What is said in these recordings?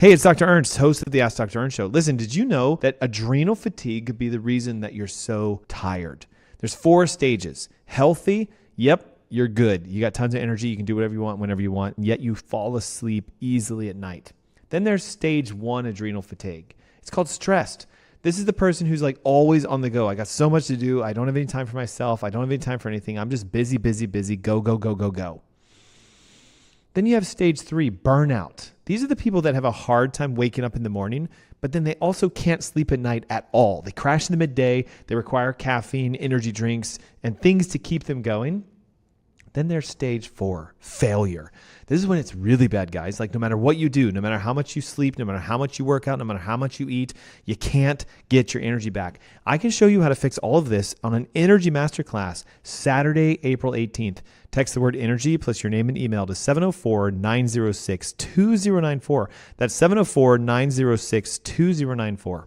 Hey, it's Dr. Ernst, host of the Ask Dr. Ernst Show. Listen, did you know that adrenal fatigue could be the reason that you're so tired? There's 4 stages. Healthy, yep, you're good. You got tons of energy. You can do whatever you want, whenever you want, and yet you fall asleep easily at night. Then there's stage 1 adrenal fatigue. It's called stressed. This is the person who's like always on the go. I got so much to do. I don't have any time for myself. I don't have any time for anything. I'm just busy, busy, busy. Go, go, go, go, go. Then you have stage 3, burnout. These are the people that have a hard time waking up in the morning, but then they also can't sleep at night at all. They crash in the midday. They require caffeine, energy drinks, and things to keep them going. Then there's stage 4, failure. This is when it's really bad, guys. Like no matter what you do, no matter how much you sleep, no matter how much you work out, no matter how much you eat, you can't get your energy back. I can show you how to fix all of this on an energy masterclass, Saturday, April 18th. Text the word energy plus your name and email to 704-906-2094. That's 704-906-2094.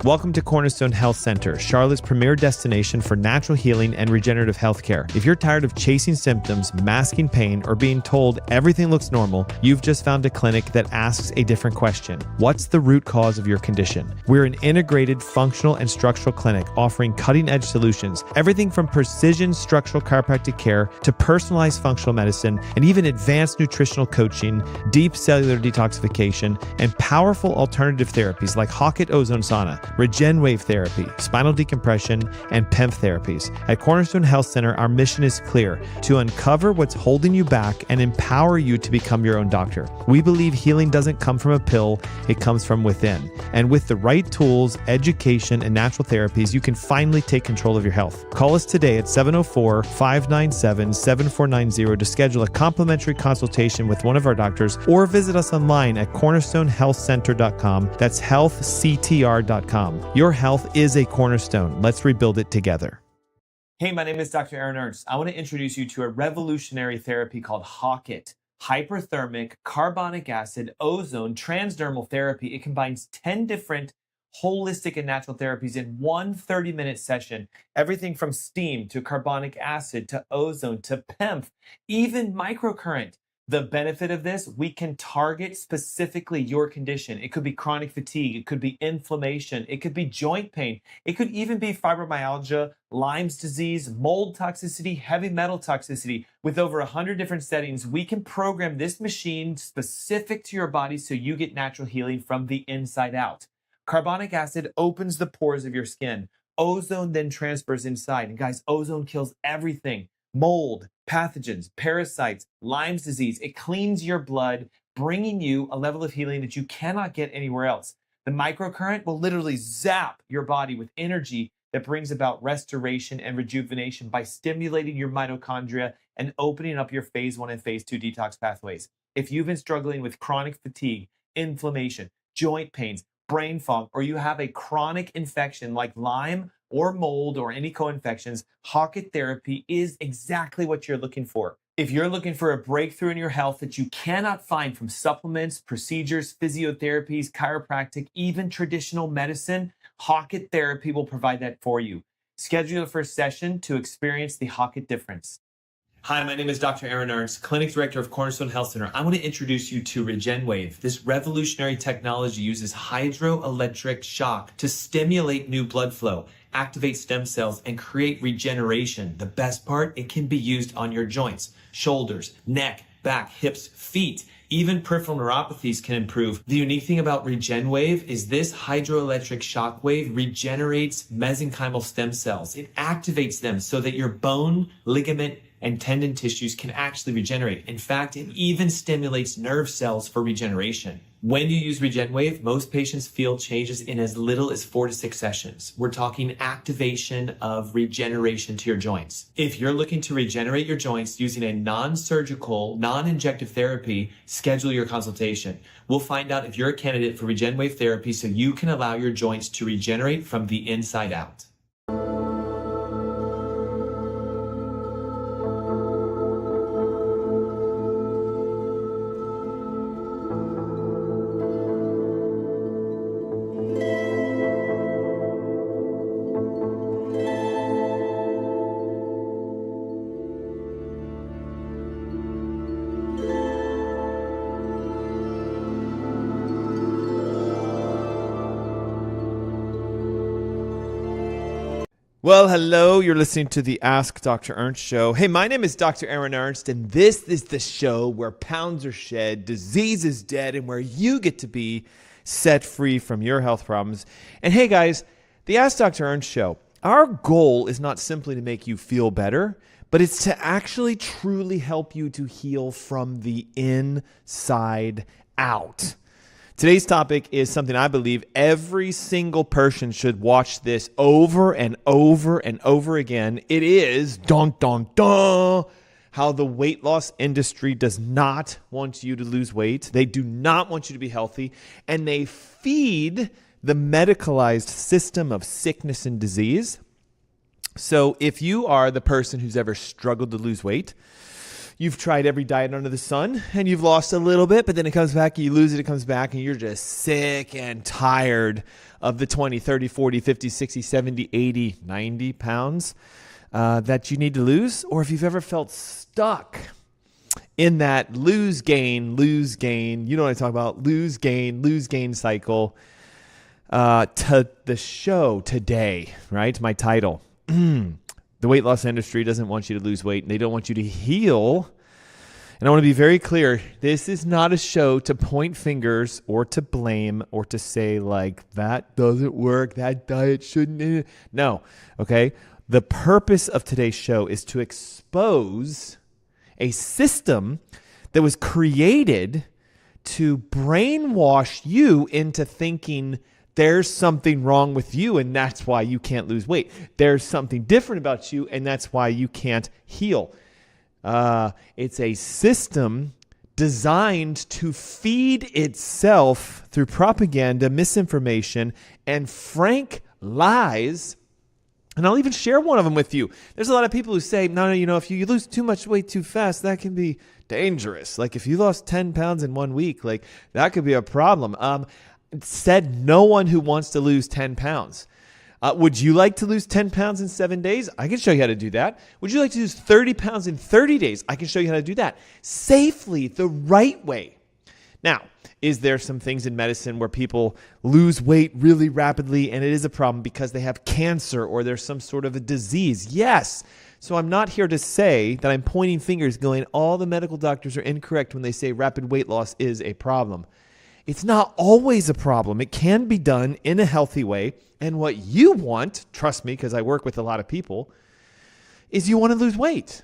Welcome to Cornerstone Health Center, Charlotte's premier destination for natural healing and regenerative healthcare. If you're tired of chasing symptoms, masking pain, or being told everything looks normal, you've just found a clinic that asks a different question. What's the root cause of your condition? We're an integrated functional and structural clinic offering cutting-edge solutions, everything from precision structural chiropractic care to personalized functional medicine and even advanced nutritional coaching, deep cellular detoxification, and powerful alternative therapies like Hockett ozone sauna, RegenWave therapy, spinal decompression, and PEMF therapies. At Cornerstone Health Center, our mission is clear: to uncover what's holding you back and empower you to become your own doctor. We believe healing doesn't come from a pill, it comes from within. And with the right tools, education, and natural therapies, you can finally take control of your health. Call us today at 704-597-7490 to schedule a complimentary consultation with one of our doctors, or visit us online at cornerstonehealthcenter.com. That's healthctr.com. Your health is a cornerstone. Let's rebuild it together. Hey, my name is Dr. Ernst. I want to introduce you to a revolutionary therapy called Hockett. Hyperthermic, carbonic acid, ozone, transdermal therapy. It combines 10 different holistic and natural therapies in one 30-minute session. Everything from steam to carbonic acid to ozone to PEMF, even microcurrent. The benefit of this, we can target specifically your condition. It could be chronic fatigue. It could be inflammation. It could be joint pain. It could even be fibromyalgia, Lyme's disease, mold toxicity, heavy metal toxicity. With over 100 different settings, we can program this machine specific to your body so you get natural healing from the inside out. Carbonic acid opens the pores of your skin. Ozone then transfers inside. And guys, ozone kills everything. Mold, pathogens, parasites, Lyme's disease. It cleans your blood, bringing you a level of healing that you cannot get anywhere else. The microcurrent will literally zap your body with energy that brings about restoration and rejuvenation by stimulating your mitochondria and opening up your phase 1 and phase 2 detox pathways. If you've been struggling with chronic fatigue, inflammation, joint pains, brain fog, or you have a chronic infection like Lyme or mold or any co-infections, Hockett therapy is exactly what you're looking for. If you're looking for a breakthrough in your health that you cannot find from supplements, procedures, physiotherapies, chiropractic, even traditional medicine, Hockett therapy will provide that for you. Schedule your first session to experience the Hockett difference. Hi, my name is Dr. Ernst, Clinic Director of Cornerstone Health Center. I want to introduce you to RegenWave. This revolutionary technology uses hydroelectric shock to stimulate new blood flow, activate stem cells, and create regeneration. The best part, it can be used on your joints, shoulders, neck, back, hips, feet. Even peripheral neuropathies can improve. The unique thing about RegenWave is this hydroelectric shock wave regenerates mesenchymal stem cells. It activates them so that your bone, ligament, and tendon tissues can actually regenerate. In fact, it even stimulates nerve cells for regeneration. When you use RegenWave, most patients feel changes in as little as 4 to 6 sessions. We're talking activation of regeneration to your joints. If you're looking to regenerate your joints using a non-surgical, non-injective therapy, schedule your consultation. We'll find out if you're a candidate for RegenWave therapy so you can allow your joints to regenerate from the inside out. Well, hello. You're listening to the Ask Dr. Ernst show. Hey, my name is Dr. Aaron Ernst, and this is the show where pounds are shed, disease is dead, and where you get to be set free from your health problems. And hey, guys, the Ask Dr. Ernst show, our goal is not simply to make you feel better, but it's to actually truly help you to heal from the inside out. Today's topic is something I believe every single person should watch this over and over and over again. It is, dun, dun, dun, how the weight loss industry does not want you to lose weight. They do not want you to be healthy, and they feed the medicalized system of sickness and disease. So if you are the person who's ever struggled to lose weight, you've tried every diet under the sun and you've lost a little bit, but then it comes back, you lose it, it comes back, and you're just sick and tired of the 20, 30, 40, 50, 60, 70, 80, 90 pounds that you need to lose. Or if you've ever felt stuck in that lose, gain, you know what I'm talking about, lose, gain cycle, to the show today, right? My title. The weight loss industry doesn't want you to lose weight, and they don't want you to heal. And I want to be very clear. This is not a show to point fingers or to blame or to say, like, that doesn't work, that diet shouldn't. No, okay? The purpose of today's show is to expose a system that was created to brainwash you into thinking there's something wrong with you, and that's why you can't lose weight. There's something different about you, and that's why you can't heal. It's a system designed to feed itself through propaganda, misinformation, and frank lies. And I'll even share one of them with you. There's a lot of people who say, no, if you lose too much weight too fast, that can be dangerous. Like if you lost 10 pounds in 1 week, like that could be a problem. Said no one who wants to lose 10 pounds. Would you like to lose 10 pounds in 7 days? I can show you how to do that. Would you like to lose 30 pounds in 30 days? I can show you how to do that safely, the right way. Now, is there some things in medicine where people lose weight really rapidly and it is a problem because they have cancer or there's some sort of a disease? Yes. So I'm not here to say that I'm pointing fingers going, all the medical doctors are incorrect when they say rapid weight loss is a problem. It's not always a problem. It can be done in a healthy way. And what you want, trust me, because I work with a lot of people, is you want to lose weight.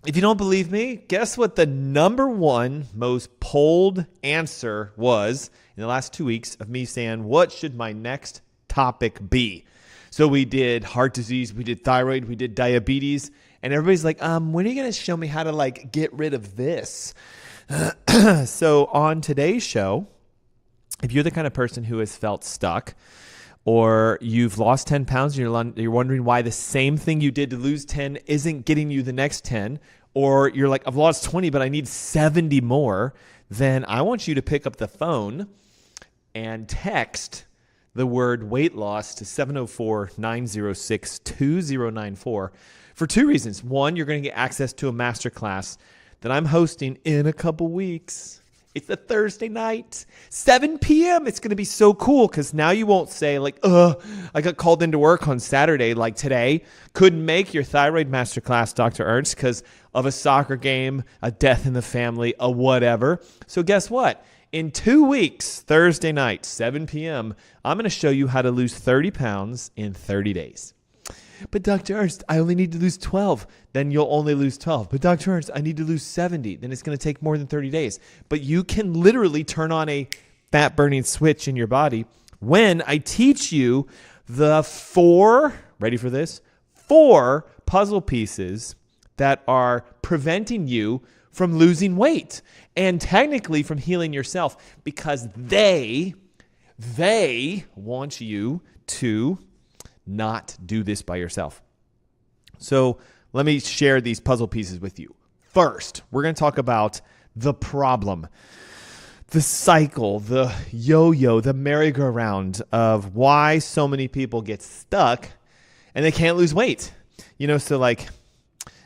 If you don't believe me, guess what the number one most polled answer was in the last 2 weeks of me saying, what should my next topic be? So we did heart disease, we did thyroid, we did diabetes, and everybody's like, when are you going to show me how to get rid of this? So on today's show, if you're the kind of person who has felt stuck or you've lost 10 pounds and you're wondering why the same thing you did to lose 10 isn't getting you the next 10, or you're like, I've lost 20, but I need 70 more, then I want you to pick up the phone and text the word weight loss to 704-906-2094 for two reasons. One, you're going to get access to a masterclass that I'm hosting in a couple weeks. It's a Thursday night, 7 p.m. It's going to be so cool because now you won't say I got called into work on Saturday like today. Couldn't make your thyroid masterclass, Dr. Ernst, because of a soccer game, a death in the family, a whatever. So guess what? In 2 weeks, Thursday night, 7 p.m., I'm going to show you how to lose 30 pounds in 30 days. But Dr. Ernst, I only need to lose 12. Then you'll only lose 12. But Dr. Ernst, I need to lose 70. Then it's going to take more than 30 days. But you can literally turn on a fat burning switch in your body when I teach you the 4, ready for this? 4 puzzle pieces that are preventing you from losing weight and technically from healing yourself because they want you to not do this by yourself. So let me share these puzzle pieces with you. First, we're going to talk about the problem, the cycle, the yo-yo, the merry-go-round of why so many people get stuck and they can't lose weight. So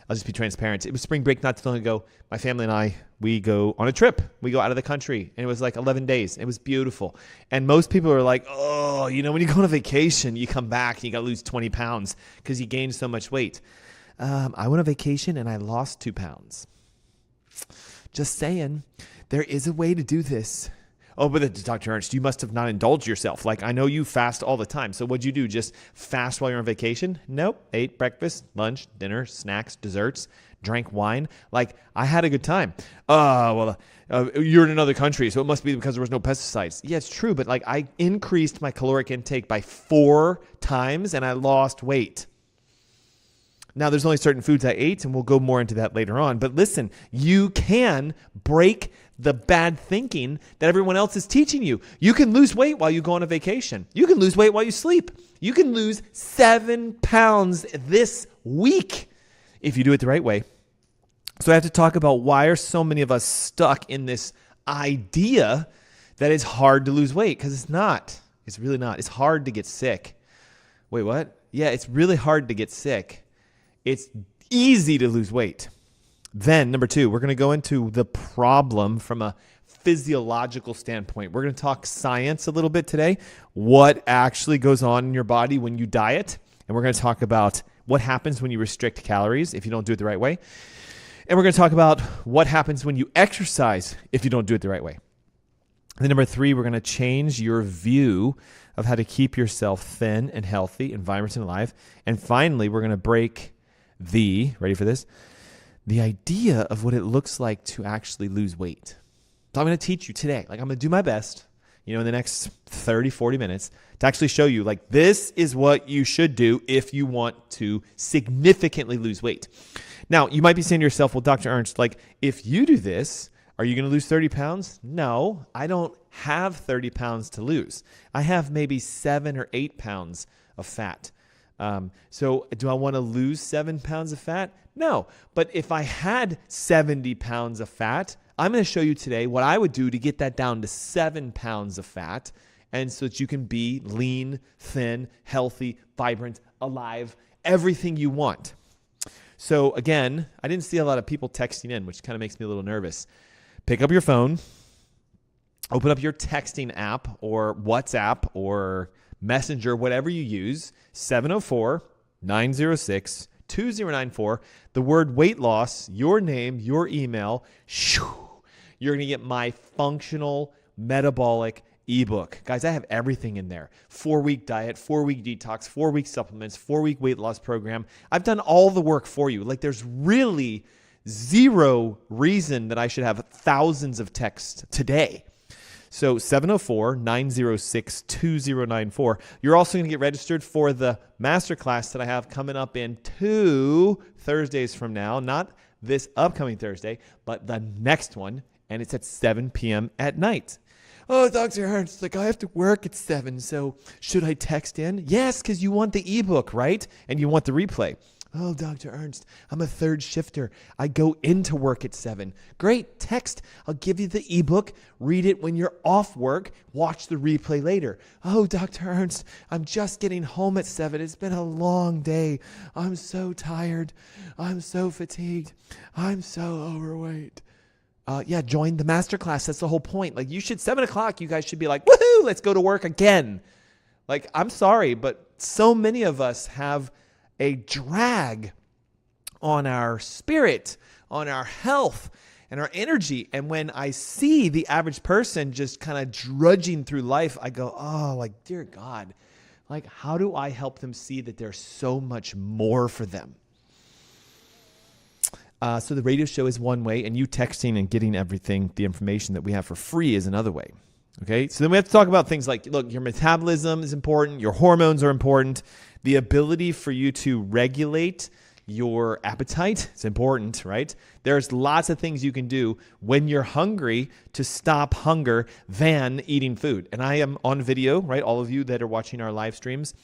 I'll just be transparent. It was spring break not too long ago. My family and I, we go on a trip. We go out of the country, and it was like 11 days. It was beautiful. And most people are like, oh, you know, when you go on a vacation, you come back and you got to lose 20 pounds because you gained so much weight. I went on vacation and I lost 2 pounds. Just saying, there is a way to do this. Oh, but Dr. Ernst, you must have not indulged yourself. Like, I know you fast all the time. So what'd you do? Just fast while you're on vacation? Nope. Ate breakfast, lunch, dinner, snacks, desserts, drank wine. Like, I had a good time. You're in another country, so it must be because there was no pesticides. Yeah, it's true. But like, I increased my caloric intake by 4 times and I lost weight. Now, there's only certain foods I ate, and we'll go more into that later on. But listen, you can break the bad thinking that everyone else is teaching you. You can lose weight while you go on a vacation. You can lose weight while you sleep. You can lose 7 pounds this week if you do it the right way. So I have to talk about why are so many of us stuck in this idea that it's hard to lose weight, because it's not. It's really not. It's hard to get sick. Wait, what? Yeah, it's really hard to get sick. It's easy to lose weight. Then, number 2, we're going to go into the problem from a physiological standpoint. We're going to talk science a little bit today, what actually goes on in your body when you diet. And we're going to talk about what happens when you restrict calories if you don't do it the right way. And we're going to talk about what happens when you exercise if you don't do it the right way. And then number 3, we're going to change your view of how to keep yourself thin and healthy and vibrant and alive. And finally, we're going to break ready for this? The idea of what it looks like to actually lose weight. So I'm going to teach you today. Like, I'm going to do my best, in the next 30, 40 minutes to actually show you, like, this is what you should do if you want to significantly lose weight. Now, you might be saying to yourself, well, Dr. Ernst, like, if you do this, are you going to lose 30 pounds? No, I don't have 30 pounds to lose. I have maybe 7 or 8 pounds of fat. So do I want to lose 7 pounds of fat? No. But if I had 70 pounds of fat, I'm going to show you today what I would do to get that down to 7 pounds of fat, and so that you can be lean, thin, healthy, vibrant, alive, everything you want. So again, I didn't see a lot of people texting in, which kind of makes me a little nervous. Pick up your phone, open up your texting app or WhatsApp or Messenger, whatever you use, 704-906-2094, the word weight loss, your name, your email, you're going to get my functional metabolic ebook. Guys, I have everything in there. 4-week diet, 4-week detox, 4-week supplements, 4-week weight loss program. I've done all the work for you. Like, there's really zero reason that I should have thousands of texts today. So 704-906-2094. You're also going to get registered for the masterclass that I have coming up in 2 Thursdays from now. Not this upcoming Thursday, but the next one. And it's at 7 p.m. at night. Oh, Dr. Ernst, like, I have to work at 7, so should I text in? Yes, because you want the ebook, right? And you want the replay. Oh, Dr. Ernst, I'm a third shifter. I go into work at 7. Great, text. I'll give you the ebook. Read it when you're off work. Watch the replay later. Oh, Dr. Ernst, I'm just getting home at 7. It's been a long day. I'm so tired. I'm so fatigued. I'm so overweight. Join the masterclass. That's the whole point. Like, you should, 7 o'clock, you guys should be like, woohoo, let's go to work again. Like, I'm sorry, but so many of us have a drag on our spirit, on our health, and our energy. And when I see the average person just kind of drudging through life, I go, oh, like, dear God, like, how do I help them see that there's so much more for them? So the radio show is one way, and you texting and getting everything, the information that we have for free, is another way. Okay, so then we have to talk about things like, look, your metabolism is important, your hormones are important, the ability for you to regulate your appetite is important, right? There's lots of things you can do when you're hungry to stop hunger than eating food. And I am on video, right? All of you that are watching our live streams,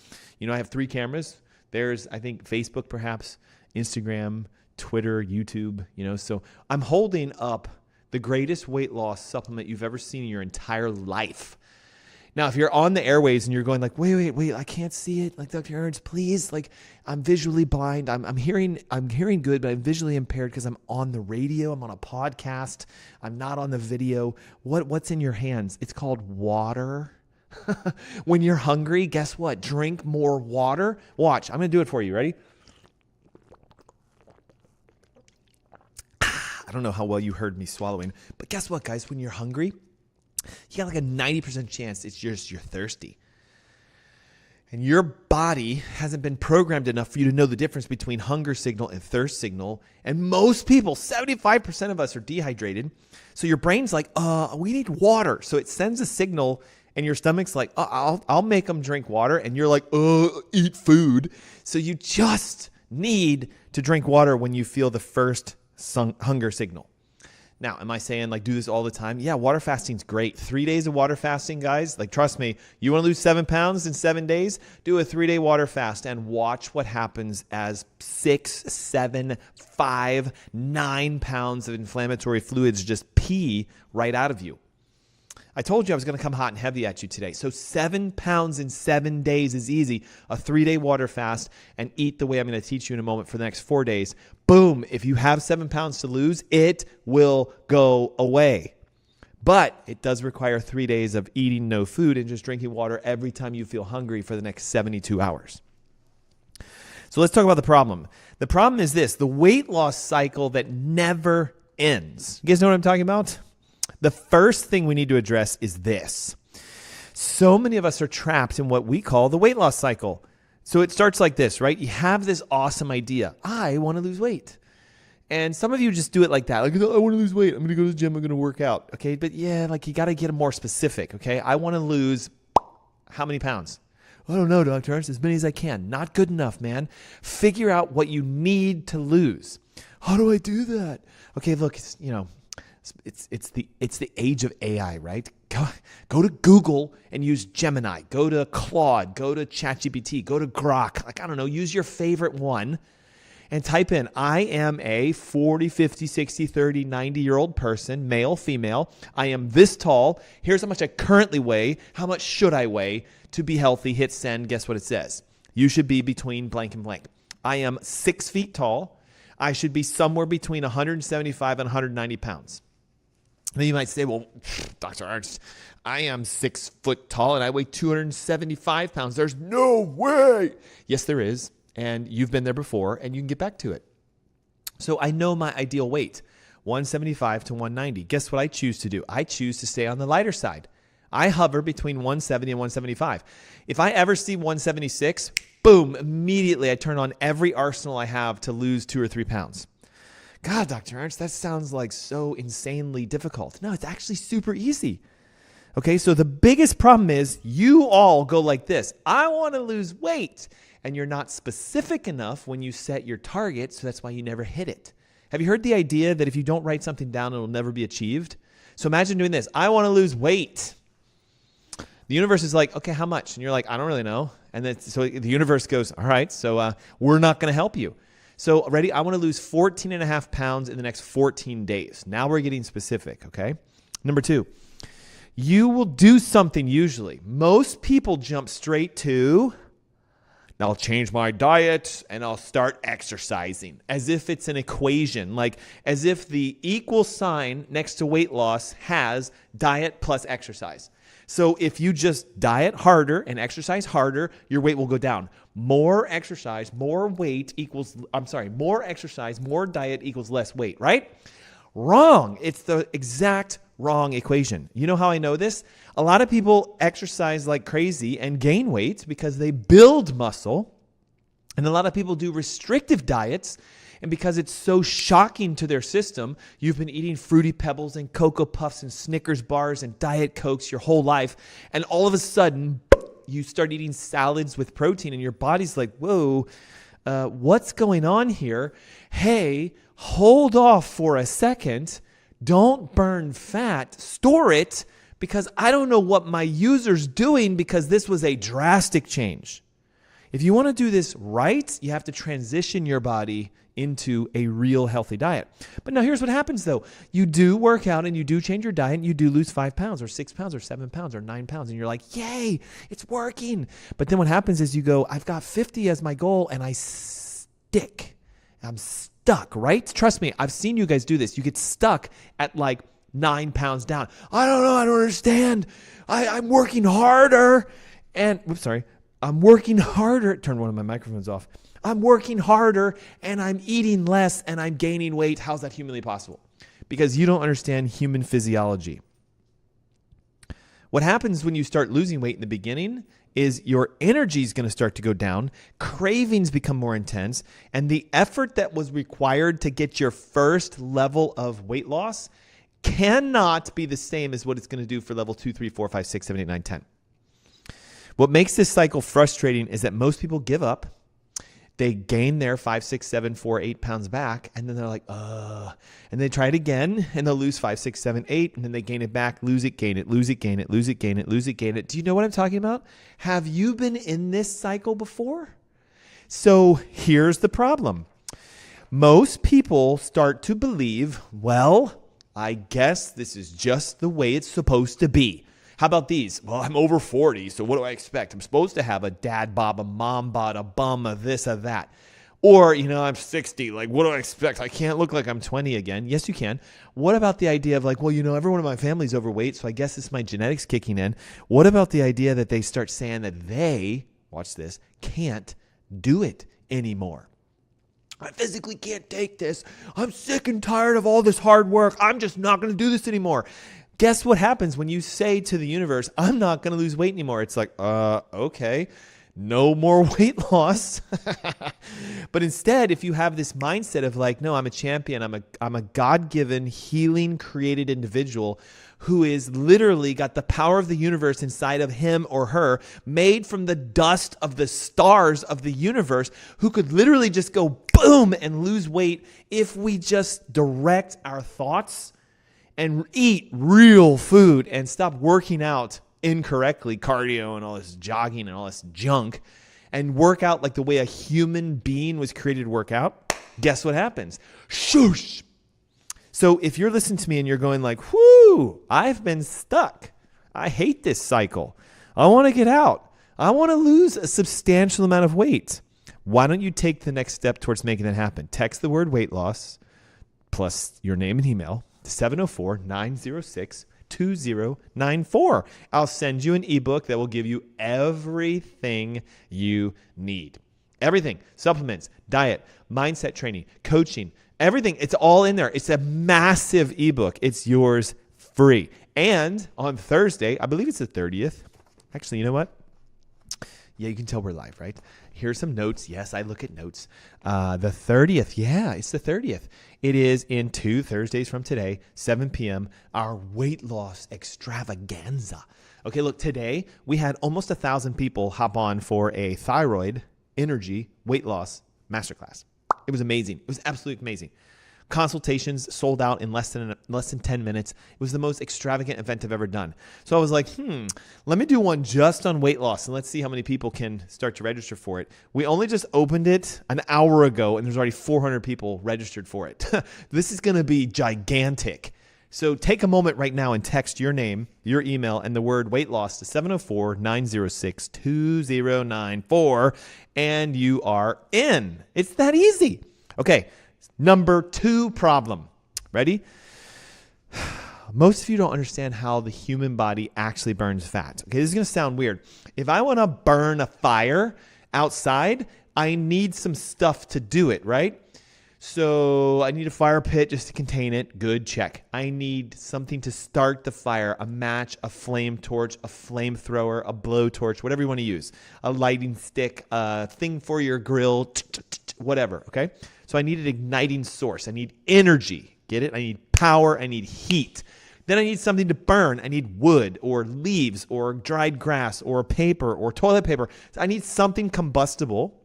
I have 3 cameras. There's, I think, Facebook, perhaps, Instagram, Twitter, YouTube, so I'm holding up the greatest weight loss supplement you've ever seen in your entire life. Now, if you're on the airways and you're going like, wait, I can't see it. Like, Dr. Ernst, please, like, I'm visually blind. I'm hearing good, but I'm visually impaired because I'm on the radio. I'm on a podcast. I'm not on the video. What's in your hands? It's called water. When you're hungry, guess what? Drink more water. Watch, I'm going to do it for you. Ready? I don't know how well you heard me swallowing, but guess what, guys? When you're hungry, you got like a 90% chance it's just you're thirsty. And your body hasn't been programmed enough for you to know the difference between hunger signal and thirst signal. And most people, 75% of us, are dehydrated. So your brain's like, we need water. So it sends a signal, and your stomach's like, I'll make them drink water. And you're like, eat food. So you just need to drink water when you feel the first hunger signal. Now, am I saying like do this all the time? Yeah, water fasting's great. 3 days of water fasting, guys. Like, trust me, you want to lose 7 pounds in 7 days? Do a 3-day water fast and watch what happens as 6, 7, 5, 9 pounds of inflammatory fluids just pee right out of you. I told you I was going to come hot and heavy at you today. So 7 pounds in 7 days is easy. A 3-day water fast and eat the way I'm going to teach you in a moment for the next 4 days. Boom. If you have 7 pounds to lose, it will go away. But it does require 3 days of eating no food and just drinking water every time you feel hungry for the next 72 hours. So let's talk about the problem. The problem is this, the weight loss cycle that never ends. You guys know what I'm talking about? The first thing we need to address is this. So many of us are trapped in what we call the weight loss cycle. So it starts like this, right? You have this awesome idea. I want to lose weight. And some of you just do it like that. Like, I want to lose weight. I'm going to go to the gym. I'm going to work out. Okay. But yeah, like you got to get more specific. Okay. I want to lose how many pounds? I don't know, Dr. Ernst, as many as I can. Not good enough, man. Figure out what you need to lose. How do I do that? Okay. Look, it's the age of AI, right? Go to Google and use Gemini. Go to Claude. Go to ChatGPT. Go to Grok. Like, I don't know, use your favorite one and type in, I am a 40, 50, 60, 30, 90-year-old person, male, female. I am this tall. Here's how much I currently weigh. How much should I weigh to be healthy? Hit send. Guess what it says? You should be between blank and blank. I am 6 feet tall. I should be somewhere between 175 and 190 pounds. Then you might say, well, Dr. Ernst, I am 6 foot tall and I weigh 275 pounds. There's no way. Yes, there is. And you've been there before and you can get back to it. So I know my ideal weight, 175 to 190. Guess what I choose to do? I choose to stay on the lighter side. I hover between 170 and 175. If I ever see 176, boom, immediately I turn on every arsenal I have to lose 2 or 3 pounds. God, Dr. Ernst, that sounds like so insanely difficult. No, it's actually super easy. Okay, so the biggest problem is you all go like this. I want to lose weight. And you're not specific enough when you set your target, so that's why you never hit it. Have you heard the idea that if you don't write something down, it'll never be achieved? So imagine doing this. I want to lose weight. The universe is like, okay, how much? And you're like, I don't really know. And then so the universe goes, all right, so we're not going to help you. So ready? I want to lose 14 and a half pounds in the next 14 days. Now we're getting specific, okay? Number 2, you will do something usually. Most people jump straight to, I'll change my diet and I'll start exercising as if it's an equation, like as if the equal sign next to weight loss has diet plus exercise. So if you just diet harder and exercise harder, your weight will go down. More exercise, more exercise, more diet equals less weight, right? Wrong. It's the exact wrong equation. You know how I know this? A lot of people exercise like crazy and gain weight because they build muscle. And a lot of people do restrictive diets. And because it's so shocking to their system, you've been eating Fruity Pebbles and Cocoa Puffs and Snickers bars and Diet Cokes your whole life. And all of a sudden, you start eating salads with protein and your body's like, whoa, what's going on here? Hey, hold off for a second. Don't burn fat. Store it because I don't know what my user's doing because this was a drastic change. If you want to do this right, you have to transition your body into a real healthy diet. But now here's what happens though. You do work out and you do change your diet and you do lose 5 pounds or 6 pounds or 7 pounds or 9 pounds. And you're like, yay, it's working. But then what happens is you go, I've got 50 as my goal and I stick. I'm stuck, right? Trust me, I've seen you guys do this. You get stuck at like 9 pounds down. I don't know. I don't understand. I'm working harder. And, I'm working harder. Turn one of my microphones off. I'm working harder and I'm eating less and I'm gaining weight. How's that humanly possible? Because you don't understand human physiology. What happens when you start losing weight in the beginning is your energy is going to start to go down, cravings become more intense, and the effort that was required to get your first level of weight loss cannot be the same as what it's going to do for level 2, 3, 4, 5, 6, 7, 8, 9, 10. What makes this cycle frustrating is that most people give up. They gain their 5, 6, 7, 4, 8 pounds back, and then they're like, and they try it again, and they'll lose 5, 6, 7, 8, and then they gain it back, lose it, gain it, lose it, gain it, lose it, gain it, lose it, gain it. Do you know what I'm talking about? Have you been in this cycle before? So here's the problem. Most people start to believe, well, I guess this is just the way it's supposed to be. How about these? Well, I'm over 40, so what do I expect? I'm supposed to have a dad bod, a mom bod, a bum, a this, a that. Or, I'm 60. Like, what do I expect? I can't look like I'm 20 again. Yes, you can. What about the idea of like, well, everyone in my family's overweight, so I guess it's my genetics kicking in. What about the idea that they start saying that they, watch this, can't do it anymore? I physically can't take this. I'm sick and tired of all this hard work. I'm just not going to do this anymore. Guess what happens when you say to the universe, I'm not going to lose weight anymore? It's like, okay, no more weight loss. But instead, if you have this mindset of like, no, I'm a champion. I'm a God-given, healing, created individual who is literally got the power of the universe inside of him or her, made from the dust of the stars of the universe, who could literally just go boom and lose weight if we just direct our thoughts and eat real food and stop working out incorrectly, cardio and all this jogging and all this junk, and work out like the way a human being was created to work out, guess what happens? Shoosh! So if you're listening to me and you're going like, whoo, I've been stuck. I hate this cycle. I want to get out. I want to lose a substantial amount of weight. Why don't you take the next step towards making that happen? Text the word weight loss plus your name and email 704-906-2094. I'll send you an ebook that will give you everything you need. Everything. Supplements, diet, mindset training, coaching, everything. It's all in there. It's a massive ebook. It's yours free. And on Thursday, I believe it's the 30th. Actually, you know what? Yeah, you can tell we're live, right? Here's some notes. Yes, I look at notes. The 30th. Yeah, it's the 30th. It is in 2 Thursdays from today, 7 p.m., our weight loss extravaganza. Okay, look, today we had almost 1,000 people hop on for a thyroid energy weight loss masterclass. It was amazing. It was absolutely amazing. Consultations sold out in less than 10 minutes. It was the most extravagant event I've ever done. So I was like, let me do one just on weight loss and let's see how many people can start to register for it. We only just opened it an hour ago and there's already 400 people registered for it. This is going to be gigantic. So take a moment right now and text your name, your email, and the word weight loss to 704-906-2094 and you are in. It's that easy. Okay. Number 2 problem. Ready? Most of you don't understand how the human body actually burns fat. Okay, this is going to sound weird. If I want to burn a fire outside, I need some stuff to do it, right? So I need a fire pit just to contain it. Good, check. I need something to start the fire, a match, a flame torch, a flamethrower, a blowtorch, whatever you want to use, a lighting stick, a thing for your grill, whatever, okay? So I need an igniting source. I need energy. Get it? I need power. I need heat. Then I need something to burn. I need wood or leaves or dried grass or paper or toilet paper. So I need something combustible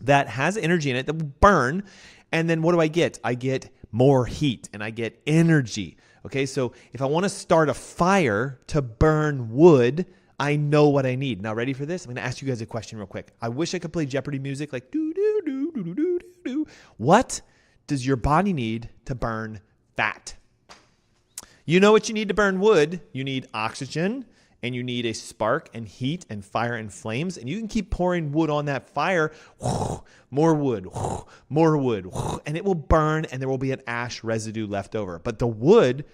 that has energy in it that will burn. And then what do I get? I get more heat and I get energy. Okay, so if I want to start a fire to burn wood, I know what I need. Now, ready for this? I'm going to ask you guys a question real quick. I wish I could play Jeopardy music like do do do do do do do. What does your body need to burn fat? You know what you need to burn wood. You need oxygen, and you need a spark and heat and fire and flames. And you can keep pouring wood on that fire, more wood, more wood, and it will burn, and there will be an ash residue left over. But the wood,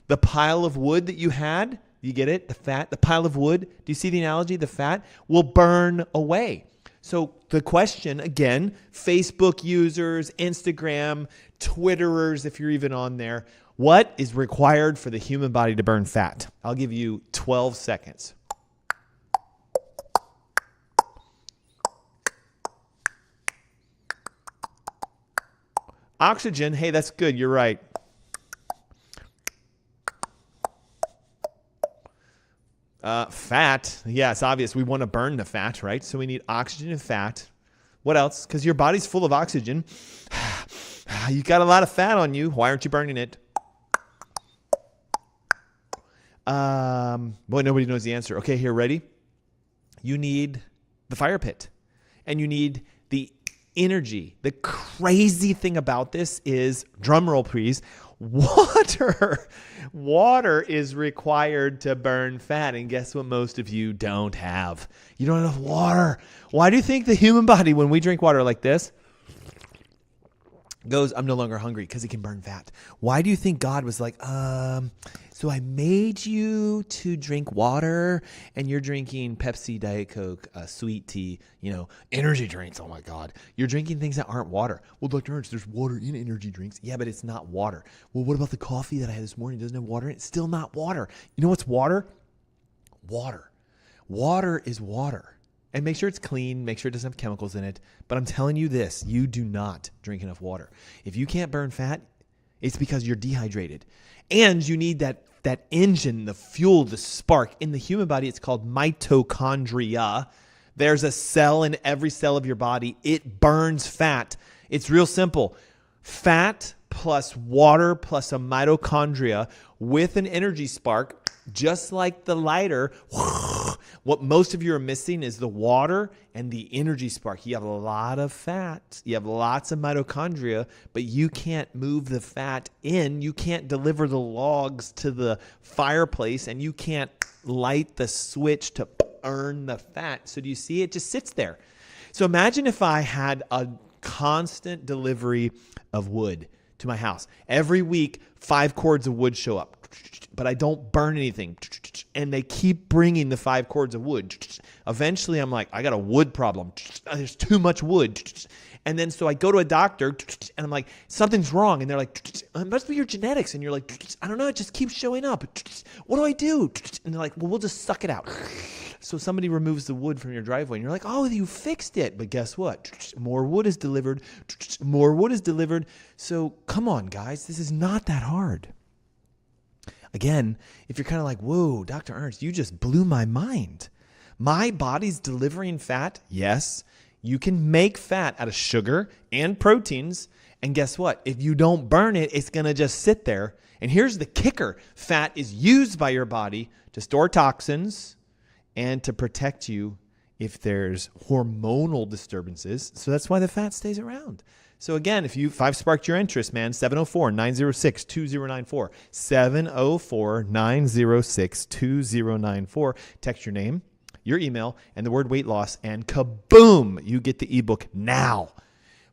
the pile of wood that you had, you get it? The fat, the pile of wood. Do you see the analogy? The fat will burn away. So the question, again, Facebook users, Instagram, Twitterers, if you're even on there, what is required for the human body to burn fat? I'll give you 12 seconds. Oxygen, hey, that's good. You're right. Fat, yeah, it's obvious. We want to burn the fat, right? So we need oxygen and fat. What else? Because your body's full of oxygen. You got a lot of fat on you. Why aren't you burning it? Boy, nobody knows the answer. Okay, here, ready? You need the fire pit, and you need the energy. The crazy thing about this is, drum roll please, water. Water is required to burn fat, and guess what most of you don't have? You don't have water. Why do you think the human body, when we drink water like this, goes, I'm no longer hungry? Because it can burn fat. Why do you think God was like, so I made you to drink water, and you're drinking Pepsi, Diet Coke, sweet tea, energy drinks. Oh my God. You're drinking things that aren't water. Well, Dr. Ernst, there's water in energy drinks. Yeah, but it's not water. Well, what about the coffee that I had this morning? It doesn't have water in it. It's still not water. You know what's water? Water. Water is water. And make sure it's clean, make sure it doesn't have chemicals in it. But I'm telling you this, you do not drink enough water. If you can't burn fat, it's because you're dehydrated. And you need that engine, the fuel, the spark. In the human body, it's called mitochondria. There's a cell in every cell of your body. It burns fat. It's real simple. Fat plus water plus a mitochondria with an energy spark, just like the lighter. What most of you are missing is the water and the energy spark. You have a lot of fat. You have lots of mitochondria, but you can't move the fat in. You can't deliver the logs to the fireplace, and you can't light the switch to burn the fat. So do you see? It just sits there. So imagine if I had a constant delivery of wood to my house. Every week, 5 cords of wood show up, but I don't burn anything. And they keep bringing the 5 cords of wood. Eventually, I'm like, I got a wood problem. There's too much wood. And then so I go to a doctor, and I'm like, something's wrong. And they're like, it must be your genetics. And you're like, I don't know, it just keeps showing up. What do I do? And they're like, well, we'll just suck it out. So somebody removes the wood from your driveway, and you're like, oh, you fixed it. But guess what? More wood is delivered. More wood is delivered. So come on, guys. This is not that hard. Again, if you're kind of like, whoa, Dr. Ernst, you just blew my mind. My body's delivering fat. Yes, you can make fat out of sugar and proteins. And guess what? If you don't burn it, it's going to just sit there. And here's the kicker. Fat is used by your body to store toxins and to protect you if there's hormonal disturbances. So that's why the fat stays around. So again, if I've sparked your interest, man, 704-906-2094, 704-906-2094. Text your name, your email, and the word weight loss, and kaboom, you get the ebook now.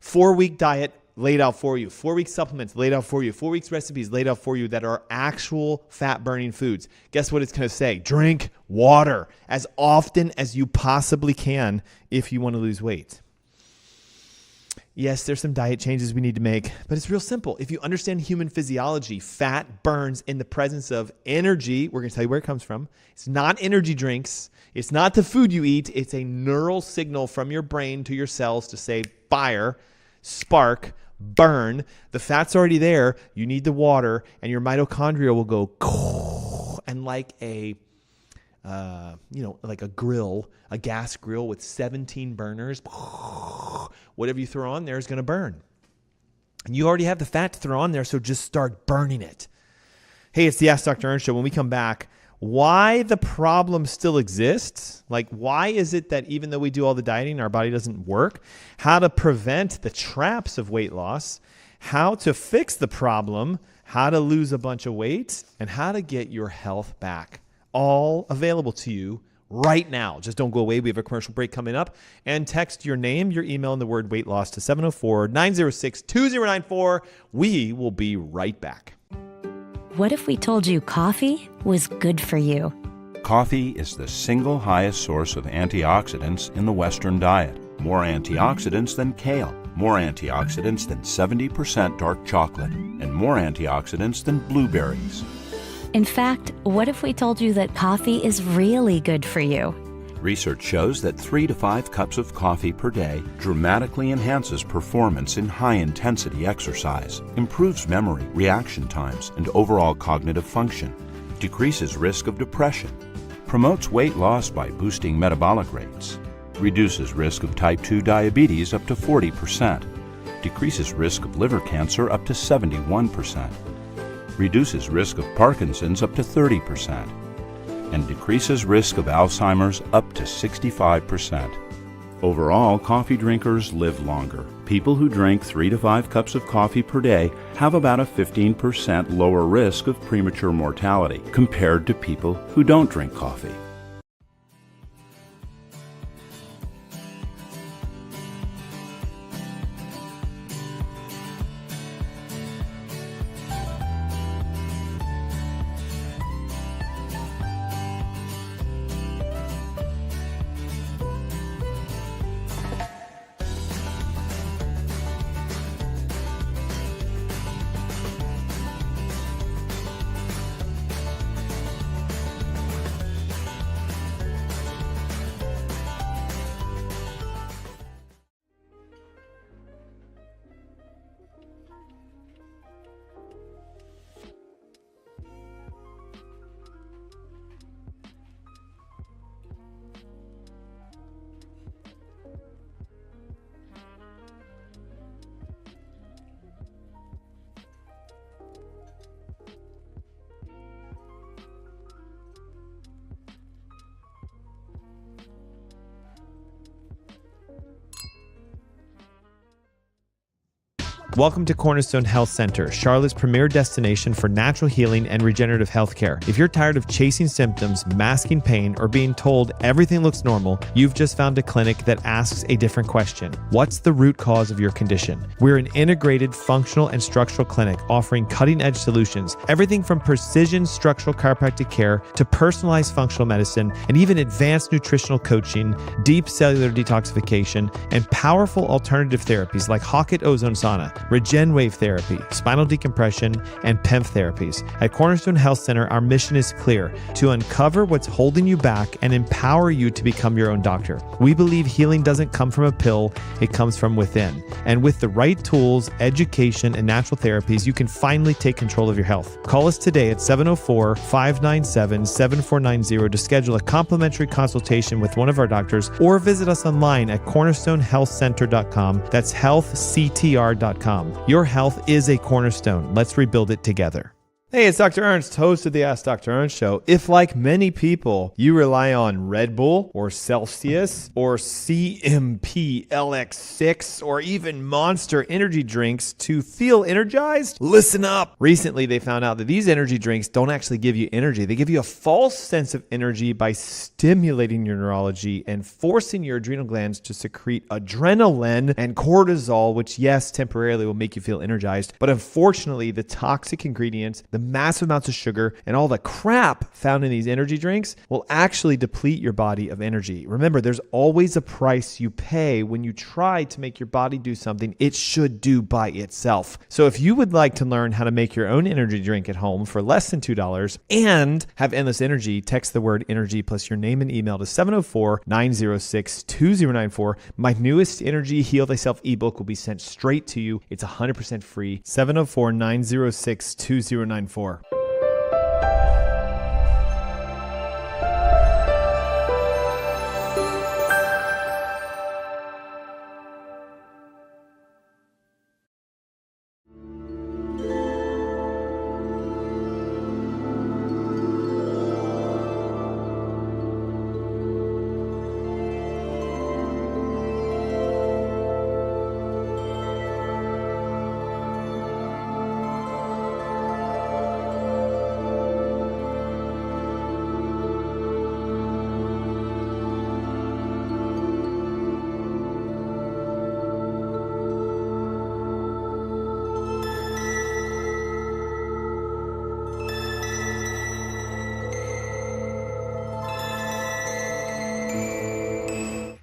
4-week diet laid out for you. 4-week supplements laid out for you. 4 weeks recipes laid out for you that are actual fat-burning foods. Guess what it's going to say? Drink water as often as you possibly can if you want to lose weight. Yes, there's some diet changes we need to make, but it's real simple. If you understand human physiology, fat burns in the presence of energy. We're going to tell you where it comes from. It's not energy drinks. It's not the food you eat. It's a neural signal from your brain to your cells to say fire, spark, burn. The fat's already there. You need the water, and your mitochondria will go and like a like a grill, a gas grill with 17 burners, whatever you throw on there is going to burn. And you already have the fat to throw on there, so just start burning it. Hey, it's the Ask Dr. Ernst Show. When we come back, why the problem still exists. Like, why is it that even though we do all the dieting, our body doesn't work? How to prevent the traps of weight loss, how to fix the problem, how to lose a bunch of weight, and how to get your health back. All available to you right now. Just don't go away. We have a commercial break coming up. And text your name, your email, and the word weight loss to 704-906-2094. We will be right back. What if we told you coffee was good for you? Coffee is the single highest source of antioxidants in the Western diet. More antioxidants than kale, more antioxidants than 70% dark chocolate, and more antioxidants than blueberries. In fact, what if we told you that coffee is really good for you? Research shows that 3 to 5 cups of coffee per day dramatically enhances performance in high-intensity exercise, improves memory, reaction times, and overall cognitive function, decreases risk of depression, promotes weight loss by boosting metabolic rates, reduces risk of type 2 diabetes up to 40%, decreases risk of liver cancer up to 71%, reduces risk of Parkinson's up to 30%, and decreases risk of Alzheimer's up to 65%. Overall, coffee drinkers live longer. People who drink 3 to 5 cups of coffee per day have about a 15% lower risk of premature mortality compared to people who don't drink coffee. Welcome to Cornerstone Health Center, Charlotte's premier destination for natural healing and regenerative healthcare. If you're tired of chasing symptoms, masking pain, or being told everything looks normal, you've just found a clinic that asks a different question. What's the root cause of your condition? We're an integrated functional and structural clinic offering cutting-edge solutions, everything from precision structural chiropractic care to personalized functional medicine and even advanced nutritional coaching, deep cellular detoxification, and powerful alternative therapies like Hockett ozone sauna, Regen wave therapy, spinal decompression, and PEMF therapies. At Cornerstone Health Center, our mission is clear: to uncover what's holding you back and empower you to become your own doctor. We believe healing doesn't come from a pill, it comes from within. And with the right tools, education, and natural therapies, you can finally take control of your health. Call us today at 704-597-7490 to schedule a complimentary consultation with one of our doctors, or visit us online at cornerstonehealthcenter.com. That's healthctr.com. Your health is a cornerstone. Let's rebuild it together. Hey, it's Dr. Ernst, host of the Ask Dr. Ernst Show. If, like many people, you rely on Red Bull or Celsius or CMP LX6 or even Monster energy drinks to feel energized, listen up. Recently, they found out that these energy drinks don't actually give you energy. They give you a false sense of energy by stimulating your neurology and forcing your adrenal glands to secrete adrenaline and cortisol, which, yes, temporarily will make you feel energized. But unfortunately, the toxic ingredients, the massive amounts of sugar, and all the crap found in these energy drinks will actually deplete your body of energy. Remember, there's always a price you pay when you try to make your body do something it should do by itself. So if you would like to learn how to make your own energy drink at home for less than $2 and have endless energy, text the word energy plus your name and email to 704-906-2094. My newest Energy Heal Thyself ebook will be sent straight to you. It's 100% free. 704-906-2094.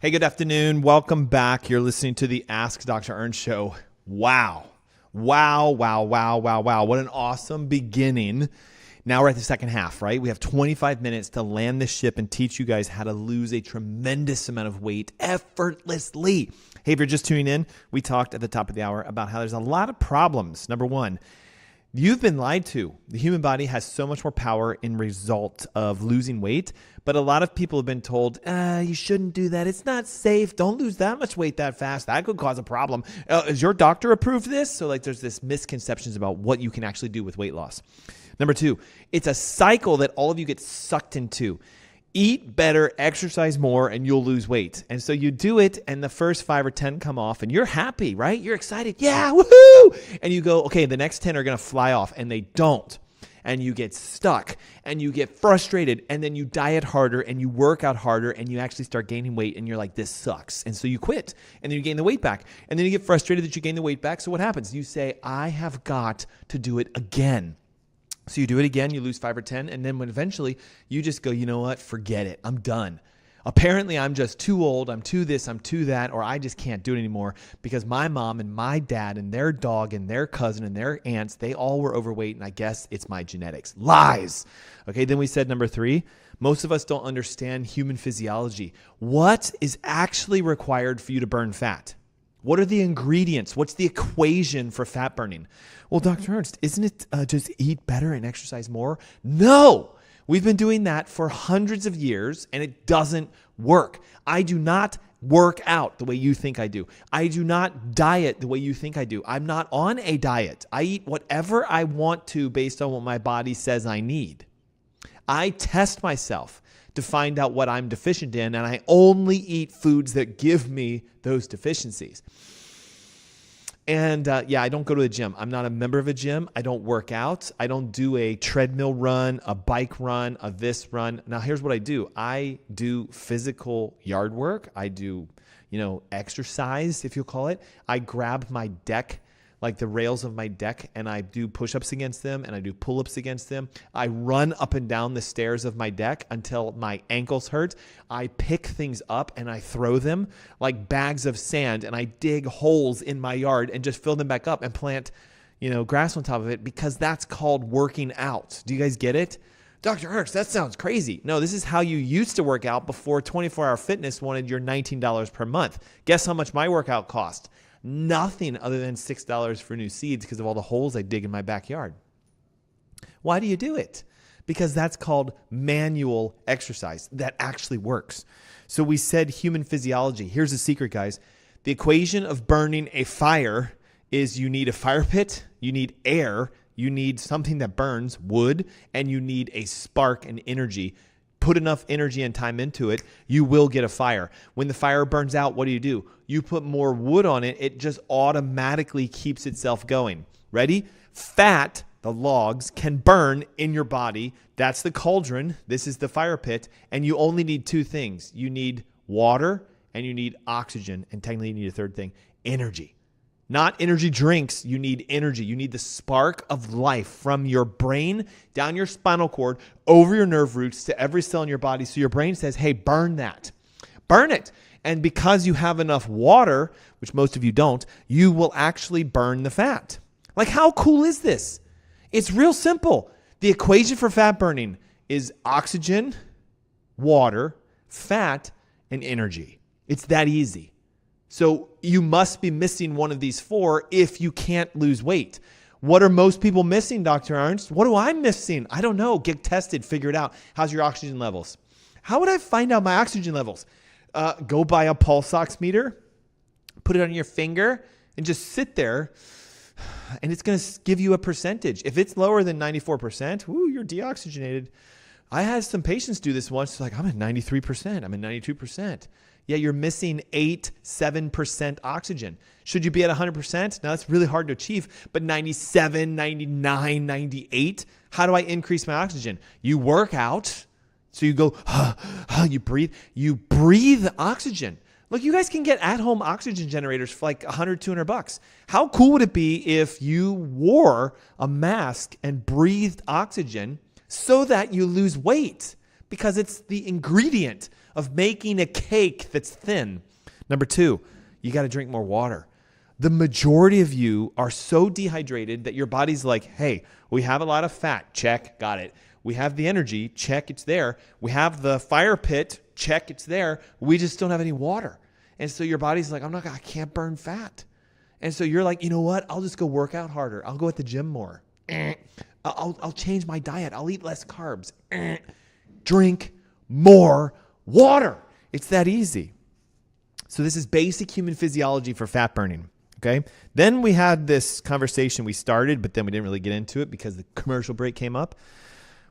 Hey, good afternoon. Welcome back. You're listening to the Ask Dr. Ernst show. Wow. What an awesome beginning. Now we're at the second half, right? We have 25 minutes to land this ship and teach you guys how to lose a tremendous amount of weight effortlessly. Hey, if you're just tuning in, we talked at the top of the hour about how there's a lot of problems. Number one, you've been lied to. The human body has so much more power in result of losing weight, but a lot of people have been told, you shouldn't do that. It's not safe. Don't lose that much weight that fast. That could cause a problem. Is your doctor approved this? So there's this misconceptions about what you can actually do with weight loss. Number two, it's a cycle that all of you get sucked into. Eat better, exercise more, and you'll lose weight. And so you do it, and the first 5 or 10 come off, and you're happy, right? You're excited. Yeah, woohoo! And you go, okay, the next 10 are going to fly off, and they don't. And you get stuck, and you get frustrated, and then you diet harder, and you work out harder, and you actually start gaining weight, and you're like, this sucks. And so you quit, and then you gain the weight back. And then you get frustrated that you gain the weight back. So what happens? You say, I have got to do it again. So you do it again, you lose 5 or 10, and then when eventually you just go, you know what, forget it, I'm done. Apparently I'm just too old, I'm too this, I'm too that, or I just can't do it anymore because my mom and my dad and their dog and their cousin and their aunts, they all were overweight, and I guess it's my genetics. Lies! Okay, then we said number 3, most of us don't understand human physiology. What is actually required for you to burn fat? What are the ingredients? What's the equation for fat burning? Well, Dr. Ernst, isn't it just eat better and exercise more? No, we've been doing that for hundreds of years and it doesn't work. I do not work out the way you think I do. I do not diet the way you think I do. I'm not on a diet. I eat whatever I want to based on what my body says I need. I test myself to find out what I'm deficient in, and I only eat foods that give me those deficiencies. And I don't go to the gym. I'm not a member of a gym. I don't work out. I don't do a treadmill run, a bike run, a this run. Now, here's what I do. I do physical yard work. I do, exercise, if you'll call it. I grab my deck, like the rails of my deck, and I do push-ups against them, and I do pull-ups against them. I run up and down the stairs of my deck until my ankles hurt. I pick things up and I throw them like bags of sand, and I dig holes in my yard and just fill them back up and plant, grass on top of it, because that's called working out. Do you guys get it? Dr. Ernst, that sounds crazy. No, this is how you used to work out before 24-Hour Fitness wanted your $19 per month. Guess how much my workout cost? Nothing other than $6 for new seeds because of all the holes I dig in my backyard. Why do you do it? Because that's called manual exercise. That actually works. So we said human physiology. Here's the secret, guys. The equation of burning a fire is you need a fire pit, you need air, you need something that burns, wood, and you need a spark and energy. Put enough energy and time into it, you will get a fire. When the fire burns out, what do? You put more wood on it, it just automatically keeps itself going. Ready? Fat, the logs, can burn in your body. That's the cauldron. This is the fire pit. And you only need 2 things. You need water and you need oxygen. And technically you need a third thing, energy. Not energy drinks, you need energy. You need the spark of life from your brain down your spinal cord, over your nerve roots to every cell in your body. So your brain says, hey, burn that. Burn it. And because you have enough water, which most of you don't, you will actually burn the fat. Like, how cool is this? It's real simple. The equation for fat burning is oxygen, water, fat, and energy. It's that easy. So you must be missing one of these 4 if you can't lose weight. What are most people missing, Dr. Ernst? What am I missing? I don't know. Get tested. Figure it out. How's your oxygen levels? How would I find out my oxygen levels? Go buy a pulse ox meter, put it on your finger, and just sit there, and it's going to give you a percentage. If it's lower than 94%, you're deoxygenated. I had some patients do this once. Like, I'm at 93%. I'm at 92%. Yeah, you're missing 7% oxygen. Should you be at 100%? Now, that's really hard to achieve, but 97, 99, 98, how do I increase my oxygen? You work out, so you go, you breathe oxygen. Look, you guys can get at-home oxygen generators for like $100, $200. How cool would it be if you wore a mask and breathed oxygen so that you lose weight? because it's the ingredient of making a cake that's thin. Number 2, you got to drink more water. The majority of you are so dehydrated that your body's like, hey, we have a lot of fat. Check, got it. We have the energy. Check, it's there. We have the fire pit. Check, it's there. We just don't have any water. And so your body's like, I can't burn fat. And so you're like, you know what? I'll just go work out harder. I'll go at the gym more. I'll change my diet. I'll eat less carbs. Drink more water. It's that easy. So this is basic human physiology for fat burning. Okay. Then we had this conversation we started, but then we didn't really get into it because the commercial break came up,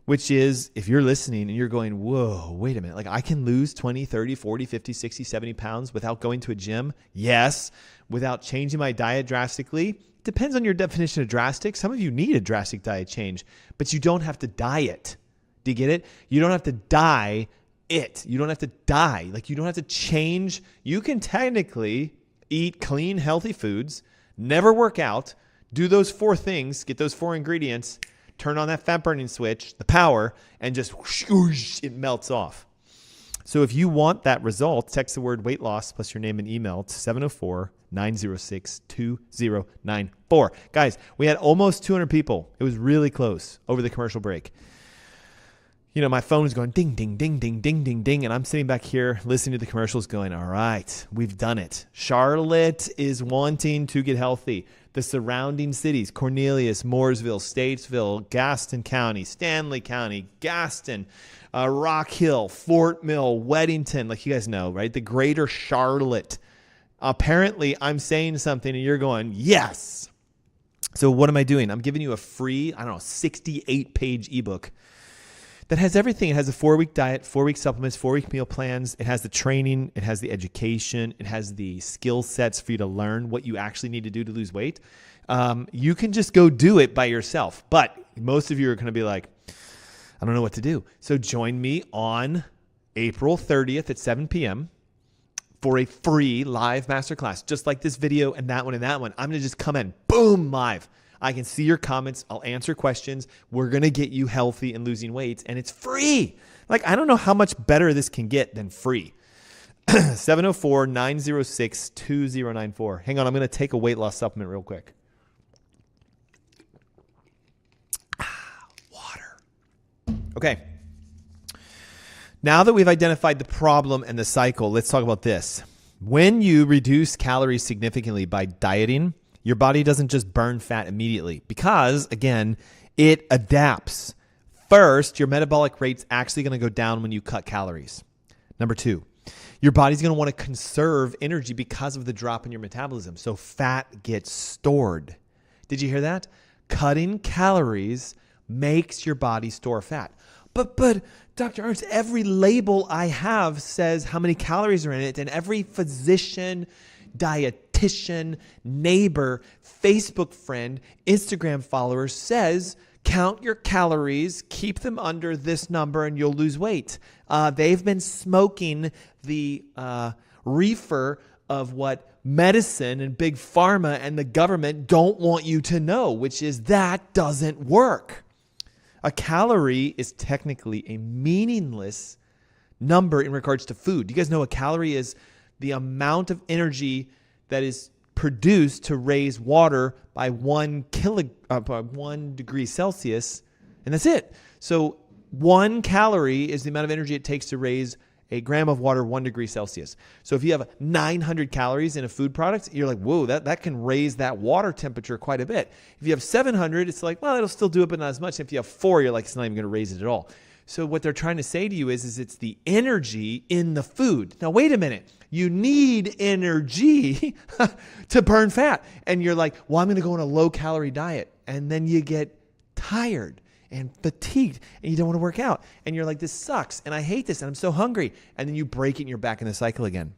which is if you're listening and you're going, whoa, wait a minute. Like I can lose 20, 30, 40, 50, 60, 70 pounds without going to a gym. Yes. Without changing my diet drastically. Depends on your definition of drastic. Some of you need a drastic diet change, but you don't have to diet. Do you get it? You don't have to die it. You don't have to die. Like you don't have to change. You can technically eat clean, healthy foods, never work out, do those 4 things, get those 4 ingredients, turn on that fat burning switch, the power, and just whoosh, it melts off. So if you want that result, text the word weight loss plus your name and email to 704-906-2094. Guys, we had almost 200 people. It was really close over the commercial break. You know, my phone was going ding, ding, ding, ding, ding, ding, ding. And I'm sitting back here listening to the commercials going, all right, we've done it. Charlotte is wanting to get healthy. The surrounding cities, Cornelius, Mooresville, Statesville, Gaston County, Stanley County, Gaston, Rock Hill, Fort Mill, Weddington, like you guys know, right? The greater Charlotte. Apparently, I'm saying something and you're going, yes. So what am I doing? I'm giving you a free, 68-page ebook that has everything. It has a 4-week diet, 4-week supplements, 4-week meal plans. It has the training. It has the education. It has the skill sets for you to learn what you actually need to do to lose weight. You can just go do it by yourself. But most of you are going to be like, I don't know what to do. So join me on April 30th at 7 p.m. for a free live masterclass, just like this video and that one and that one. I'm going to just come in, boom, live. I can see your comments. I'll answer questions. We're going to get you healthy and losing weight, and it's free. Like, I don't know how much better this can get than free. 704-906-2094. Hang on, I'm going to take a weight loss supplement real quick. Water. Okay. Now that we've identified the problem and the cycle, let's talk about this. When you reduce calories significantly by dieting, your body doesn't just burn fat immediately because, again, it adapts. First, your metabolic rate's actually going to go down when you cut calories. Number 2, your body's going to want to conserve energy because of the drop in your metabolism. So fat gets stored. Did you hear that? Cutting calories makes your body store fat. But Dr. Ernst, every label I have says how many calories are in it, and every physician, dietitian, neighbor, Facebook friend, Instagram follower says, count your calories, keep them under this number, and you'll lose weight. They've been smoking the reefer of what medicine and big pharma and the government don't want you to know, which is that doesn't work. A calorie is technically a meaningless number in regards to food. You guys know a calorie is the amount of energy that is produced to raise water by 1 degree Celsius, and that's it. So 1 calorie is the amount of energy it takes to raise a gram of water 1 degree Celsius. So if you have 900 calories in a food product, you're like, whoa, that can raise that water temperature quite a bit. If you have 700, it's like, well, it'll still do it, but not as much. If you have 4, you're like, it's not even going to raise it at all. So what they're trying to say to you is it's the energy in the food. Now, wait a minute. You need energy to burn fat. And you're like, well, I'm going to go on a low-calorie diet. And then you get tired and fatigued and you don't want to work out. And you're like, this sucks. And I hate this. And I'm so hungry. And then you break it and you're back in the cycle again.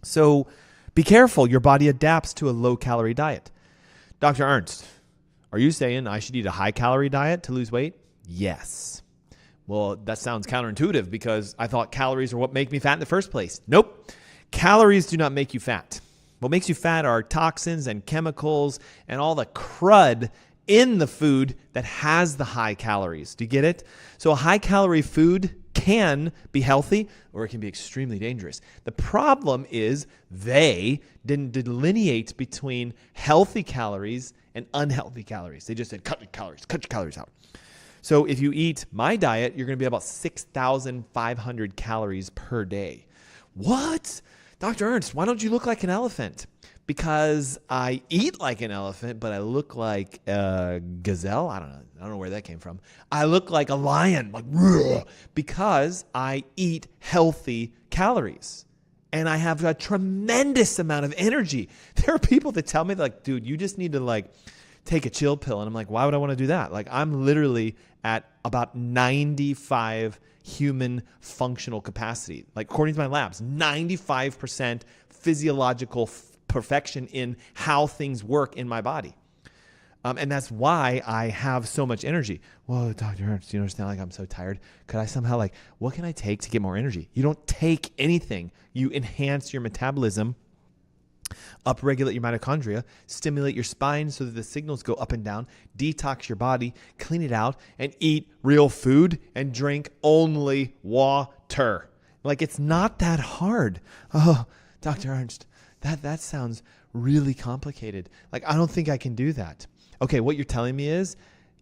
So be careful. Your body adapts to a low-calorie diet. Dr. Ernst, are you saying I should eat a high-calorie diet to lose weight? Yes. Well, that sounds counterintuitive because I thought calories are what make me fat in the first place. Nope. Calories do not make you fat. What makes you fat are toxins and chemicals and all the crud in the food that has the high calories. Do you get it? So a high-calorie food can be healthy or it can be extremely dangerous. The problem is they didn't delineate between healthy calories and unhealthy calories. They just said, cut your calories out. So if you eat my diet, you're going to be about 6,500 calories per day. What? Dr. Ernst, why don't you look like an elephant? Because I eat like an elephant, but I look like a gazelle. I don't know where that came from. I look like a lion, like, because I eat healthy calories. And I have a tremendous amount of energy. There are people that tell me, like, dude, you just need to take a chill pill. And I'm like, why would I want to do that? Like, I'm literally at about 95 human functional capacity. Like, according to my labs, 95% physiological perfection in how things work in my body. And that's why I have so much energy. Whoa, Dr. Ernst, you understand, like, I'm so tired. Could I somehow, what can I take to get more energy? You don't take anything. You enhance your metabolism, upregulate your mitochondria, stimulate your spine so that the signals go up and down, detox your body, clean it out, and eat real food and drink only water. Like, it's not that hard. Oh, Dr. Ernst, that sounds really complicated. Like, I don't think I can do that. Okay, what you're telling me is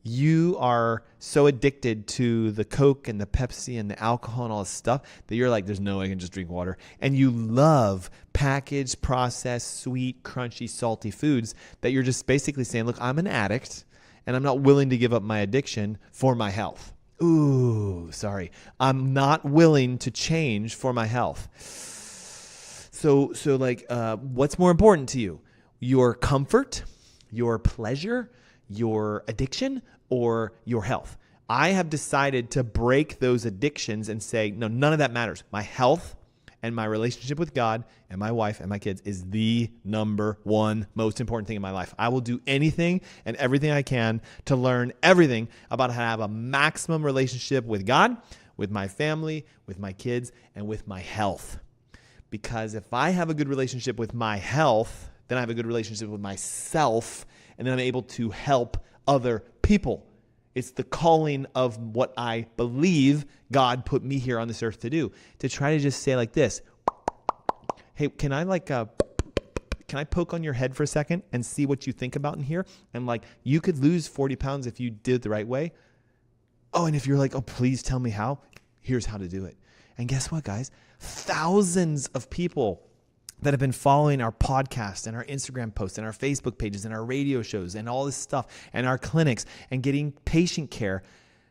you are so addicted to the Coke and the Pepsi and the alcohol and all this stuff that you're like, there's no way I can just drink water. And you love packaged, processed, sweet, crunchy, salty foods that you're just basically saying, look, I'm an addict and I'm not willing to give up my addiction for my health. Ooh, sorry. I'm not willing to change for my health. So what's more important to you? Your comfort, your pleasure, your addiction, or your health? I have decided to break those addictions and say, no, none of that matters. My health and my relationship with God and my wife and my kids is the number one most important thing in my life. I will do anything and everything I can to learn everything about how to have a maximum relationship with God, with my family, with my kids, and with my health. Because if I have a good relationship with my health, then I have a good relationship with myself, and then I'm able to help other people. It's the calling of what I believe God put me here on this earth to do, to try to just say like this, hey, can I poke on your head for a second and see what you think about in here? And you could lose 40 pounds if you did it the right way. Oh, and if you're like, oh, please tell me how, here's how to do it. And guess what, guys? Thousands of people that have been following our podcast and our Instagram posts and our Facebook pages and our radio shows and all this stuff and our clinics and getting patient care.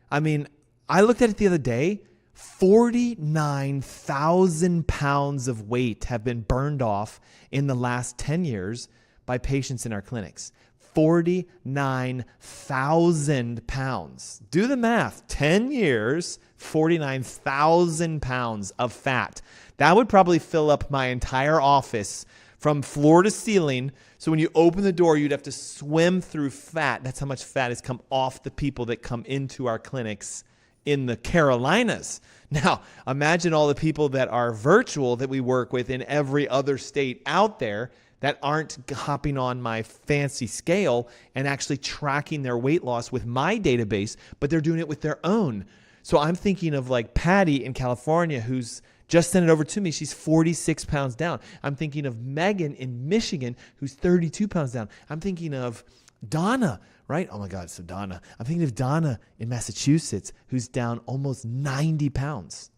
I mean, I looked at it the other day. 49,000 pounds of weight have been burned off in the last 10 years by patients in our clinics. 49,000 pounds. Do the math. 10 years, 49,000 pounds of fat. That would probably fill up my entire office from floor to ceiling. So when you open the door, you'd have to swim through fat. That's how much fat has come off the people that come into our clinics in the Carolinas. Now, imagine all the people that are virtual that we work with in every other state out there that aren't hopping on my fancy scale and actually tracking their weight loss with my database, but they're doing it with their own. So I'm thinking of Patty in California, who's just sent it over to me. She's 46 pounds down. I'm thinking of Megan in Michigan, who's 32 pounds down. I'm thinking of Donna, right? Oh my God, so Donna. I'm thinking of Donna in Massachusetts, who's down almost 90 pounds.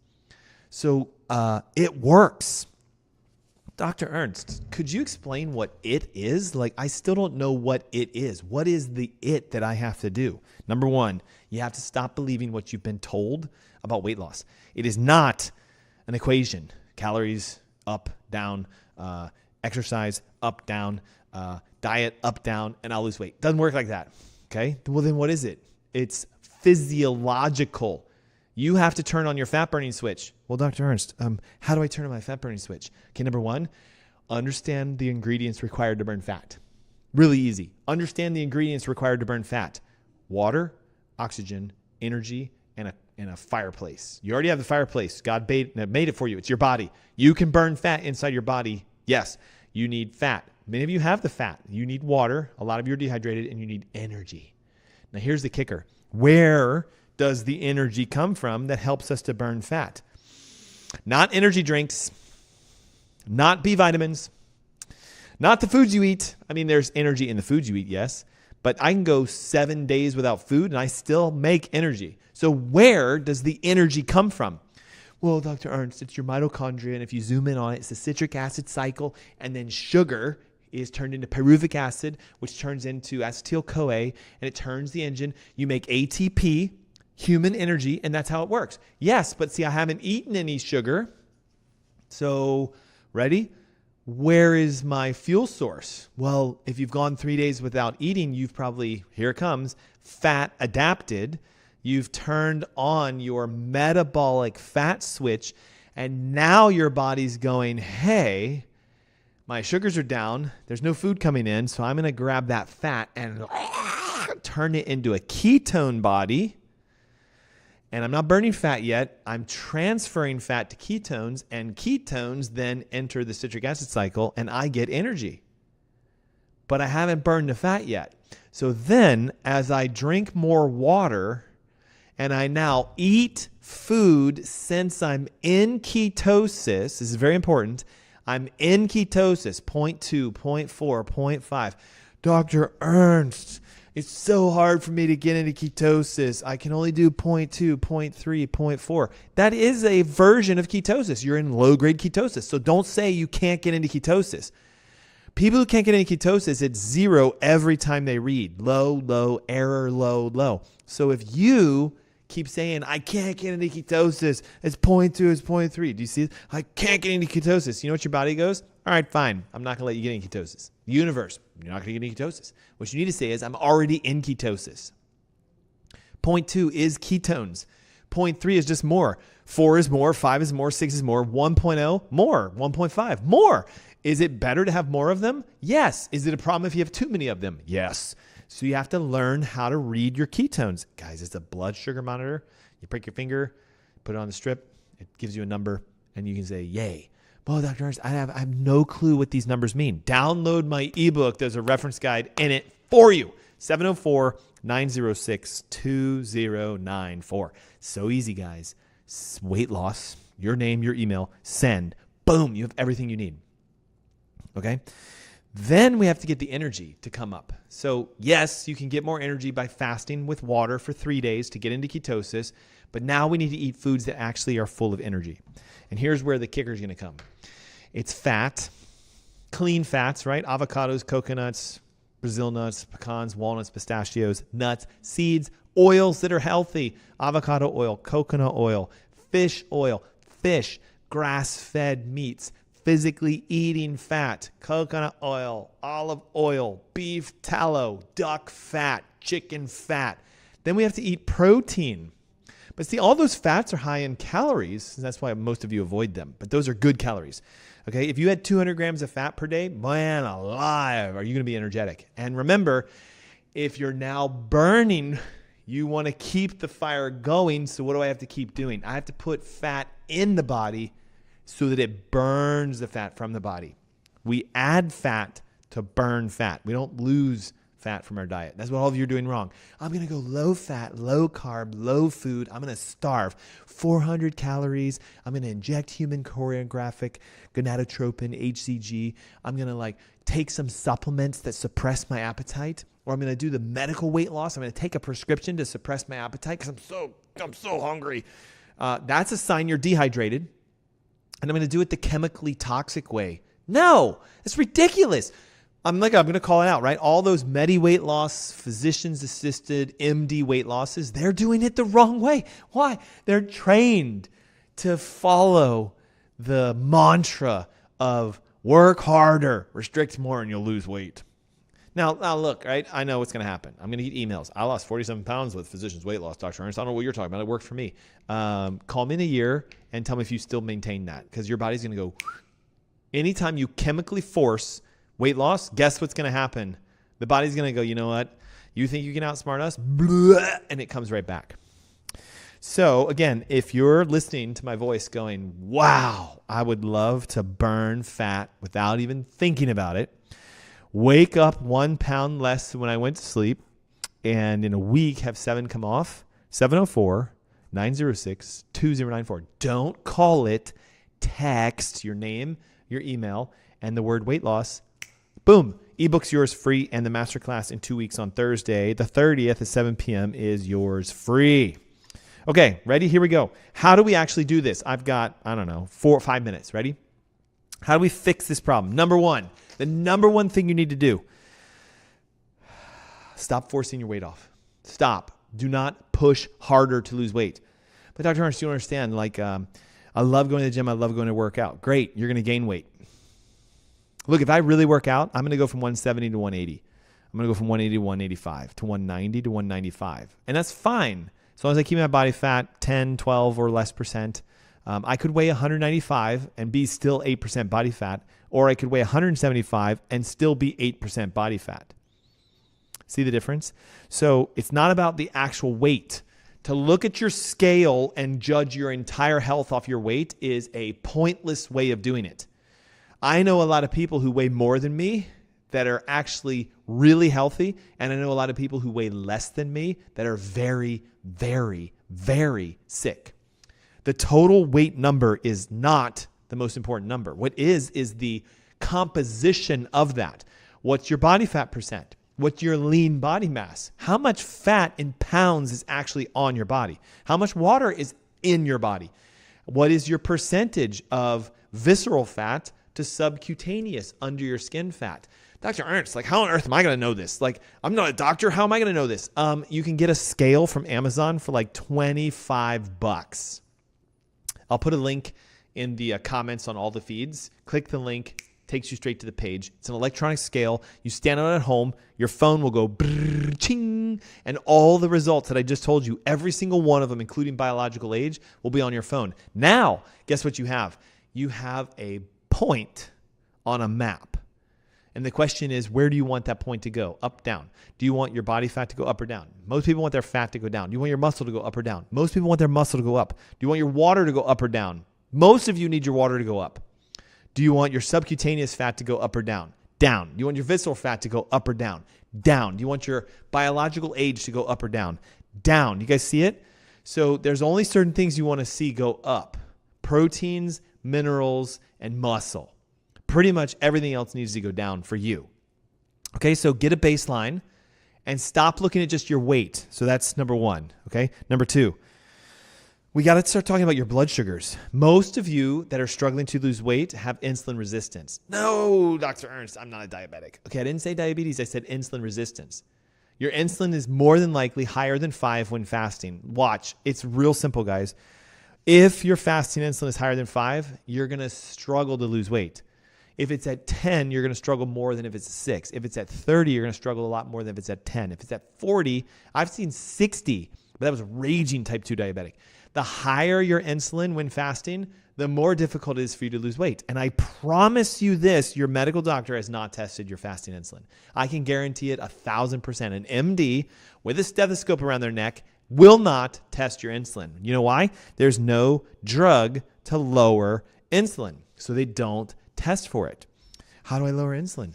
So it works. Dr. Ernst, could you explain what it is? I still don't know what it is. What is the it that I have to do? Number one, you have to stop believing what you've been told about weight loss. It is not an equation. Calories, up, down, exercise, up, down, diet, up, down, and I'll lose weight. Doesn't work like that. Okay? Well, then what is it? It's physiological. You have to turn on your fat burning switch. Well, Dr. Ernst, how do I turn on my fat burning switch? Okay, number one, understand the ingredients required to burn fat. Really easy. Understand the ingredients required to burn fat. Water, oxygen, energy, and a fireplace. You already have the fireplace. God made it for you. It's your body. You can burn fat inside your body. Yes, you need fat. Many of you have the fat. You need water. A lot of you are dehydrated, and you need energy. Now, here's the kicker. Where does the energy come from that helps us to burn fat? Not energy drinks, not B vitamins, not the foods you eat. I mean, there's energy in the foods you eat, yes, but I can go 7 days without food and I still make energy. So where does the energy come from? Well, Dr. Ernst, it's your mitochondria, and if you zoom in on it, it's the citric acid cycle, and then sugar is turned into pyruvic acid, which turns into acetyl-CoA, and it turns the engine. You make ATP, human energy, and that's how it works. Yes, but see, I haven't eaten any sugar. So, ready? Where is my fuel source? Well, if you've gone 3 days without eating, you've probably, here it comes, fat adapted. You've turned on your metabolic fat switch, and now your body's going, hey, my sugars are down. There's no food coming in, so I'm going to grab that fat and turn it into a ketone body. And I'm not burning fat yet. I'm transferring fat to ketones, and ketones then enter the citric acid cycle, and I get energy. But I haven't burned the fat yet. So then, as I drink more water, and I now eat food since I'm in ketosis, this is very important, I'm in ketosis, 0.2, 0.4, 0.5. Dr. Ernst, it's so hard for me to get into ketosis. I can only do 0.2, 0.3, 0.4. That is a version of ketosis. You're in low-grade ketosis. So don't say you can't get into ketosis. People who can't get into ketosis, it's 0 every time they read. Low, low, error, low, low. So if you keep saying, I can't get into ketosis, it's 0.2, it's 0.3. Do you see? I can't get into ketosis. You know what your body goes? All right, fine. I'm not going to let you get into ketosis. Universe, you're not going to get into ketosis. What you need to say is, I'm already in ketosis. 0.2 is ketones. 0.3 is just more. 4 is more. 5 is more. 6 is more. 1.0, more. 1.5, more. Is it better to have more of them? Yes. Is it a problem if you have too many of them? Yes. So you have to learn how to read your ketones. Guys, it's a blood sugar monitor. You prick your finger, put it on the strip. It gives you a number, and you can say, yay. Well, Dr. Ernst, I have no clue what these numbers mean. Download my ebook. There's a reference guide in it for you. 704-906-2094. So easy, guys. Weight loss, your name, your email, send. Boom, you have everything you need. Okay? Then we have to get the energy to come up. So yes, you can get more energy by fasting with water for 3 days to get into ketosis, but now we need to eat foods that actually are full of energy. And here's where the kicker is going to come. It's fat, clean fats, right? Avocados, coconuts, Brazil nuts, pecans, walnuts, pistachios, nuts, seeds, oils that are healthy, avocado oil, coconut oil, fish, grass-fed meats, physically eating fat, coconut oil, olive oil, beef tallow, duck fat, chicken fat. Then we have to eat protein. But see, all those fats are high in calories. That's why most of you avoid them. But those are good calories. Okay, if you had 200 grams of fat per day, man alive, are you going to be energetic? And remember, if you're now burning, you want to keep the fire going. So what do I have to keep doing? I have to put fat in the body so that it burns the fat from the body. We add fat to burn fat. We don't lose fat from our diet. That's what all of you are doing wrong. I'm going to go low fat, low carb, low food. I'm going to starve. 400 calories. I'm going to inject human choreographic gonadotropin, HCG. I'm going to take some supplements that suppress my appetite, or I'm going to do the medical weight loss. I'm going to take a prescription to suppress my appetite because I'm so hungry. That's a sign you're dehydrated. And I'm going to do it the chemically toxic way. No, it's ridiculous. I'm going to call it out, right? All those Medi weight loss, physicians-assisted MD weight losses, they're doing it the wrong way. Why? They're trained to follow the mantra of work harder, restrict more, and you'll lose weight. Now look, right? I know what's going to happen. I'm going to get emails. I lost 47 pounds with Physicians Weight Loss, Dr. Ernst. I don't know what you're talking about. It worked for me. Call me in a year and tell me if you still maintain that, because your body's going to go, anytime you chemically force weight loss, guess what's going to happen? The body's going to go, you know what? You think you can outsmart us? Blah, and it comes right back. So again, if you're listening to my voice going, wow, I would love to burn fat without even thinking about it, wake up 1 pound less than when I went to sleep, and in a week have 7 come off, 704-906-2094. Don't call it. Text your name, your email, and the word weight loss. Boom. Ebook's yours free, and the masterclass in 2 weeks on Thursday, the 30th at 7 p.m. is yours free. Okay, ready? Here we go. How do we actually do this? I've got, 4 or 5 minutes. Ready? How do we fix this problem? Number one, the number one thing you need to do, stop forcing your weight off. Stop. Do not push harder to lose weight. But Dr. Ernst, you don't understand. I love going to the gym. I love going to work out. Great. You're going to gain weight. Look, if I really work out, I'm going to go from 170 to 180. I'm going to go from 180 to 185 to 190 to 195. And that's fine. As long as I keep my body fat 10, 12 or less percent. I could weigh 195 and be still 8% body fat, or I could weigh 175 and still be 8% body fat. See the difference? So it's not about the actual weight. To look at your scale and judge your entire health off your weight is a pointless way of doing it. I know a lot of people who weigh more than me that are actually really healthy, and I know a lot of people who weigh less than me that are very, very, very sick. The total weight number is not the most important number. What is the composition of that. What's your body fat percent? What's your lean body mass? How much fat in pounds is actually on your body? How much water is in your body? What is your percentage of visceral fat to subcutaneous under your skin fat? Dr. Ernst, how on earth am I going to know this? I'm not a doctor. How am I going to know this? You can get a scale from Amazon for $25. I'll put a link in the comments on all the feeds. Click the link. Takes you straight to the page. It's an electronic scale. You stand on it at home. Your phone will go brrr, ching, and all the results that I just told you, every single one of them, including biological age, will be on your phone. Now, guess what you have? You have a point on a map. And the question is, where do you want that point to go? Up, down. Do you want your body fat to go up or down? Most people want their fat to go down. Do you want your muscle to go up or down? Most people want their muscle to go up. Do you want your water to go up or down? Most of you need your water to go up. Do you want your subcutaneous fat to go up or down? Down. Do you want your visceral fat to go up or down? Down. Do you want your biological age to go up or down? Down. You guys see it? So there's only certain things you want to see go up. Proteins, minerals, and muscle. Pretty much everything else needs to go down for you. Okay, so get a baseline and stop looking at just your weight. So that's number one. Okay, number two. We got to start talking about your blood sugars. Most of you that are struggling to lose weight have insulin resistance. No, Dr. Ernst, I'm not a diabetic. Okay, I didn't say diabetes. I said insulin resistance. Your insulin is more than likely higher than 5 when fasting. Watch. It's real simple, guys. If your fasting insulin is higher than 5, you're going to struggle to lose weight. If it's at 10, you're going to struggle more than if it's 6. If it's at 30, you're going to struggle a lot more than if it's at 10. If it's at 40, I've seen 60, but that was raging type 2 diabetic. The higher your insulin when fasting, the more difficult it is for you to lose weight. And I promise you this, your medical doctor has not tested your fasting insulin. I can guarantee it 1,000%. An MD with a stethoscope around their neck will not test your insulin. You know why? There's no drug to lower insulin, so they don't test for it. How do I lower insulin?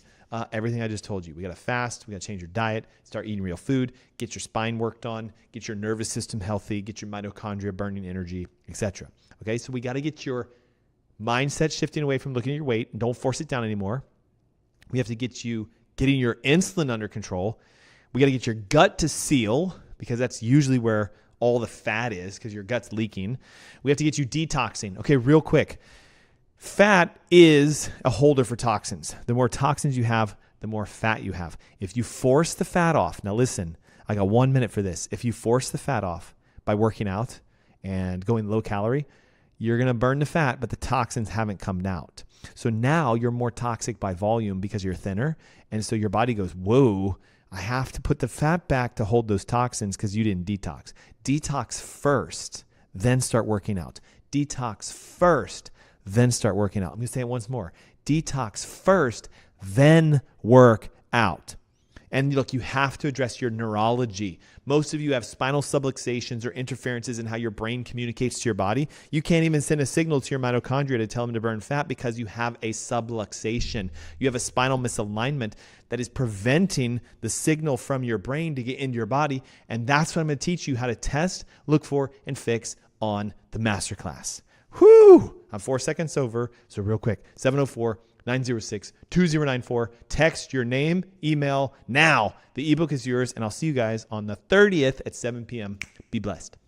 Everything I just told you. We got to fast. We got to change your diet, start eating real food, get your spine worked on, get your nervous system healthy, get your mitochondria burning energy, etc. Okay, so we got to get your mindset shifting away from looking at your weight. And don't force it down anymore. We have to get you getting your insulin under control. We got to get your gut to seal, because that's usually where all the fat is, because your gut's leaking. We have to get you detoxing. Okay, real quick. Fat is a holder for toxins. The more toxins you have, the more fat you have. If you force the fat off, now listen, I got 1 minute for this. If you force the fat off by working out and going low calorie, you're going to burn the fat, but the toxins haven't come out. So now you're more toxic by volume because you're thinner. And so your body goes, whoa, I have to put the fat back to hold those toxins because you didn't detox. Detox first, then start working out. Detox first, then start working out. I'm going to say it once more. Detox first, then work out. And look, you have to address your neurology. Most of you have spinal subluxations or interferences in how your brain communicates to your body. You can't even send a signal to your mitochondria to tell them to burn fat because you have a subluxation. You have a spinal misalignment that is preventing the signal from your brain to get into your body. And that's what I'm going to teach you how to test, look for, and fix on the masterclass. Whoo! I'm 4 seconds over, so real quick, 704-906-2094. Text your name, email now. The ebook is yours, and I'll see you guys on the 30th at 7 p.m. Be blessed.